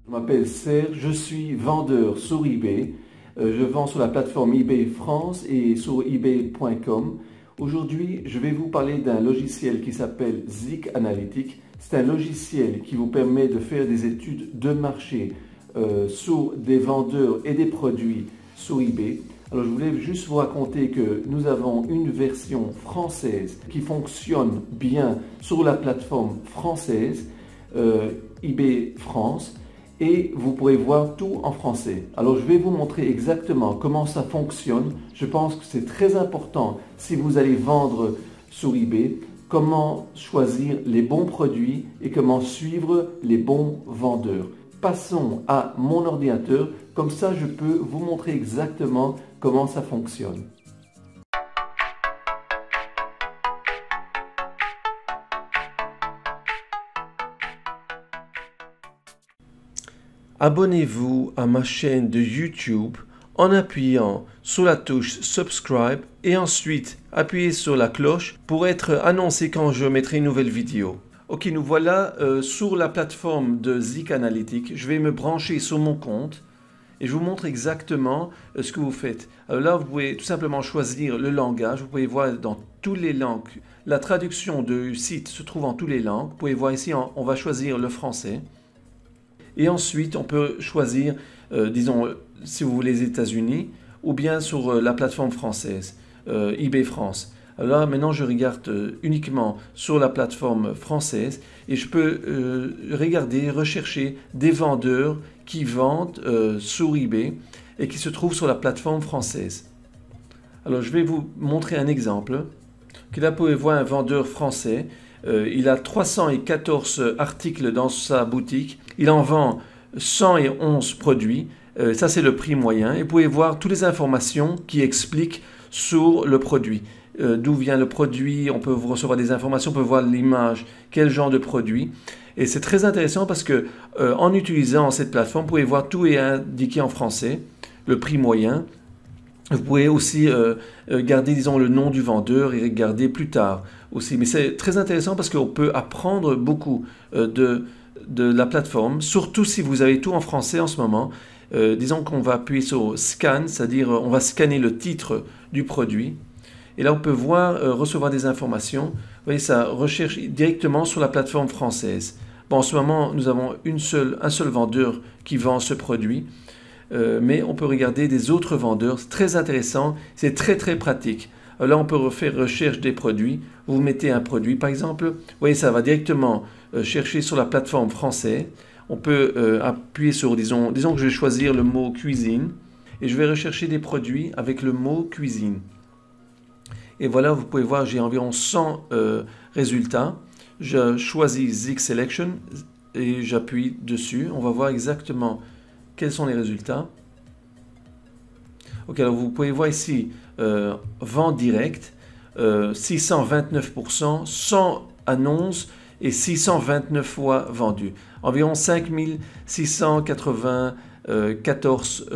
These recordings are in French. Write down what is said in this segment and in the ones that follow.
Je m'appelle Serge, je suis vendeur sur eBay. Je vends sur la plateforme eBay France et sur ebay.com. Aujourd'hui, je vais vous parler d'un logiciel qui s'appelle Zik Analytics. C'est un logiciel qui vous permet de faire des études de marché sur des vendeurs et des produits sur eBay. Alors je voulais juste vous raconter que nous avons une version française qui fonctionne bien sur la plateforme française eBay France. Et vous pourrez voir tout en français. Alors je vais vous montrer exactement comment ça fonctionne. Je pense que c'est très important si vous allez vendre sur eBay, comment choisir les bons produits et comment suivre les bons vendeurs. Passons à mon ordinateur, comme ça je peux vous montrer exactement comment ça fonctionne. Abonnez-vous à ma chaîne de YouTube en appuyant sur la touche Subscribe et ensuite appuyez sur la cloche pour être annoncé quand je mettrai une nouvelle vidéo. Ok, nous voilà sur la plateforme de Zik Analytics. Je vais me brancher sur mon compte et je vous montre exactement ce que vous faites. Alors là, vous pouvez tout simplement choisir le langage. Vous pouvez voir dans toutes les langues. La traduction du site se trouve en toutes les langues. Vous pouvez voir ici, on va choisir le français. Et ensuite, on peut choisir, disons, si vous voulez les États-Unis, ou bien sur la plateforme française, eBay France. Alors là, maintenant, je regarde uniquement sur la plateforme française et je peux regarder, rechercher des vendeurs qui vendent sur eBay et qui se trouvent sur la plateforme française. Alors, je vais vous montrer un exemple. Là, vous pouvez voir un vendeur français. Il a 314 articles dans sa boutique. Il en vend 111 produits. Ça, c'est le prix moyen. Et vous pouvez voir toutes les informations qui expliquent sur le produit. D'où vient le produit, on peut recevoir des informations, on peut voir l'image, quel genre de produit. Et c'est très intéressant parce que en utilisant cette plateforme, vous pouvez voir tout est indiqué en français, le prix moyen. Vous pouvez aussi garder, disons, le nom du vendeur et regarder plus tard aussi. Mais c'est très intéressant parce qu'on peut apprendre beaucoup de la plateforme, surtout si vous avez tout en français en ce moment. Disons qu'on va appuyer sur Scan, c'est-à-dire on va scanner le titre du produit. Et là, on peut voir, recevoir des informations. Vous voyez, ça recherche directement sur la plateforme française. Bon, en ce moment, nous avons un seul vendeur qui vend ce produit. Mais on peut regarder des autres vendeurs. C'est très intéressant. C'est très, très pratique. Là, on peut faire recherche des produits. Vous mettez un produit, par exemple. Vous voyez, ça va directement chercher sur la plateforme française. On peut appuyer sur, disons que je vais choisir le mot cuisine. Et je vais rechercher des produits avec le mot cuisine. Et voilà, vous pouvez voir, j'ai environ 100 résultats. Je choisis Zik Selection et j'appuie dessus. On va voir exactement quels sont les résultats. Ok, alors vous pouvez voir ici, vente directe, 629%, 100 annonces et 629 fois vendues. Environ 5694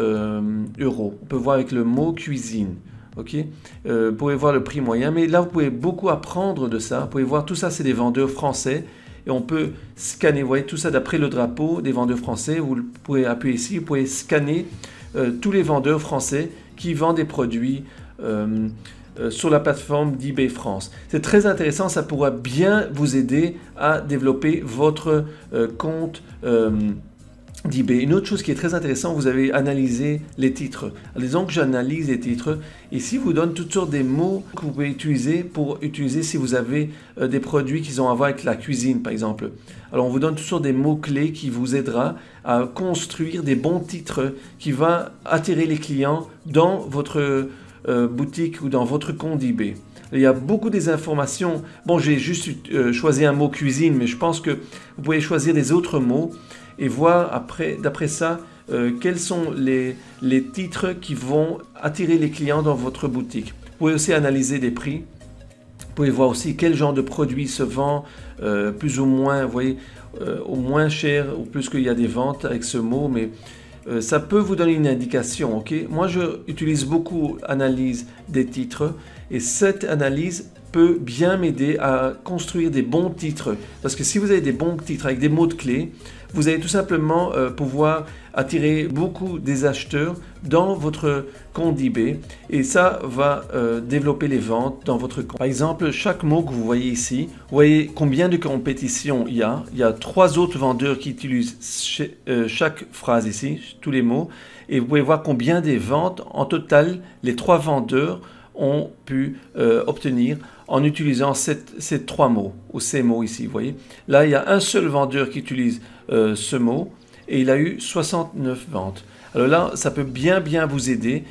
euros. On peut voir avec le mot cuisine. Ok, vous pouvez voir le prix moyen, mais là vous pouvez beaucoup apprendre de ça. Vous pouvez voir tout ça, c'est des vendeurs français et on peut scanner. Vous voyez tout ça d'après le drapeau des vendeurs français. Vous pouvez appuyer ici, vous pouvez scanner tous les vendeurs français qui vendent des produits sur la plateforme d'eBay France. C'est très intéressant, ça pourra bien vous aider à développer votre compte d'eBay. Une autre chose qui est très intéressante, vous avez analysé les titres. Alors, disons que j'analyse les titres. Ici, vous donne toutes sortes de mots que vous pouvez utiliser pour utiliser si vous avez des produits qui ont à voir avec la cuisine, par exemple. Alors, on vous donne toutes sortes de mots-clés qui vous aidera à construire des bons titres qui vont attirer les clients dans votre boutique ou dans votre compte d'eBay. Il y a beaucoup des informations. Bon, j'ai juste choisi un mot cuisine, mais je pense que vous pouvez choisir des autres mots et voir d'après ça quels sont les titres qui vont attirer les clients dans votre boutique. Vous pouvez aussi analyser les prix. Vous pouvez voir aussi quel genre de produit se vend plus ou moins, vous voyez, au moins cher ou plus qu'il y a des ventes avec ce mot, mais ça peut vous donner une indication. Okay? Moi, je utilise beaucoup l'analyse des titres et cette analyse peut bien m'aider à construire des bons titres. Parce que si vous avez des bons titres avec des mots de clés, vous allez tout simplement pouvoir attirer beaucoup des acheteurs dans votre compte eBay et ça va développer les ventes dans votre compte. Par exemple, chaque mot que vous voyez ici, vous voyez combien de compétitions il y a. Il y a 3 autres vendeurs qui utilisent chaque phrase ici, tous les mots, et vous pouvez voir combien des ventes en total les 3 vendeurs ont pu obtenir en utilisant ces 3 mots ou ces mots ici. Vous voyez, là il y a un seul vendeur qui utilise ce mot et il a eu 69 ventes. Alors là, ça peut bien vous aider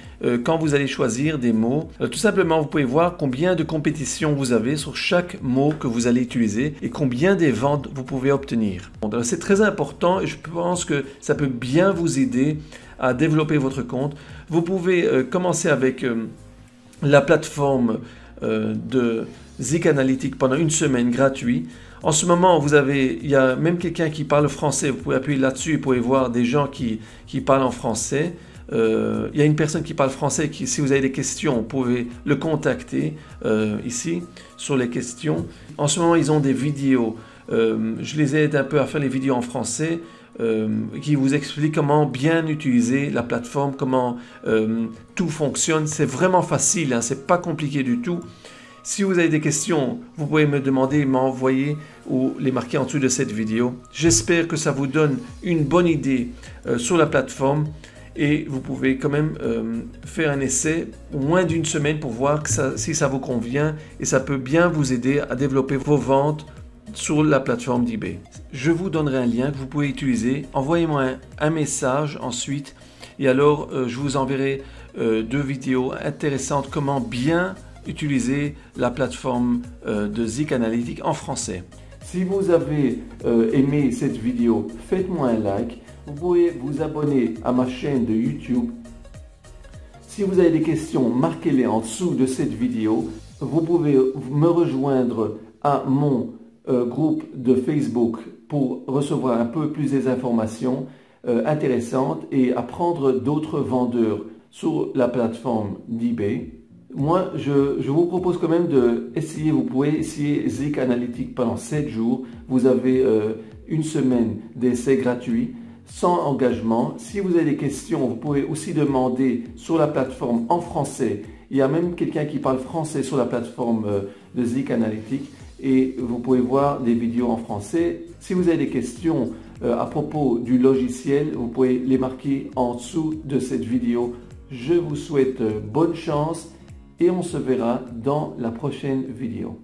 quand vous allez choisir des mots. Tout simplement, vous pouvez voir combien de compétitions vous avez sur chaque mot que vous allez utiliser et combien des ventes vous pouvez obtenir. C'est très important et je pense que ça peut bien vous aider à développer votre compte. Vous pouvez commencer avec la plateforme de Zik Analytics pendant une semaine gratuit. En ce moment, il y a même quelqu'un qui parle français. Vous pouvez appuyer là-dessus et vous pouvez voir des gens qui parlent en français. Il y a une personne qui parle français qui, si vous avez des questions, vous pouvez le contacter ici sur les questions. En ce moment, ils ont des vidéos. Je les aide un peu à faire les vidéos en français qui vous expliquent comment bien utiliser la plateforme, comment tout fonctionne. C'est vraiment facile, hein, c'est pas compliqué du tout. Si vous avez des questions, vous pouvez me demander, m'envoyer ou les marquer en dessous de cette vidéo. J'espère que ça vous donne une bonne idée sur la plateforme et vous pouvez quand même faire un essai au moins d'une semaine pour voir si ça vous convient et ça peut bien vous aider à développer vos ventes sur la plateforme d'eBay. Je vous donnerai un lien que vous pouvez utiliser. Envoyez-moi un message ensuite et alors je vous enverrai 2 vidéos intéressantes comment bien utiliser la plateforme de Zik Analytics en français. Si vous avez aimé cette vidéo, faites-moi un like. Vous pouvez vous abonner à ma chaîne de YouTube. Si vous avez des questions, marquez-les en dessous de cette vidéo. Vous pouvez me rejoindre à mon groupe de Facebook pour recevoir un peu plus des informations intéressantes et apprendre d'autres vendeurs sur la plateforme d'eBay. Moi, je vous propose quand même d'essayer, vous pouvez essayer Zik Analytics pendant 7 jours. Vous avez une semaine d'essai gratuit, sans engagement. Si vous avez des questions, vous pouvez aussi demander sur la plateforme en français. Il y a même quelqu'un qui parle français sur la plateforme de Zik Analytics et vous pouvez voir des vidéos en français. Si vous avez des questions à propos du logiciel, vous pouvez les marquer en dessous de cette vidéo. Je vous souhaite bonne chance et on se verra dans la prochaine vidéo.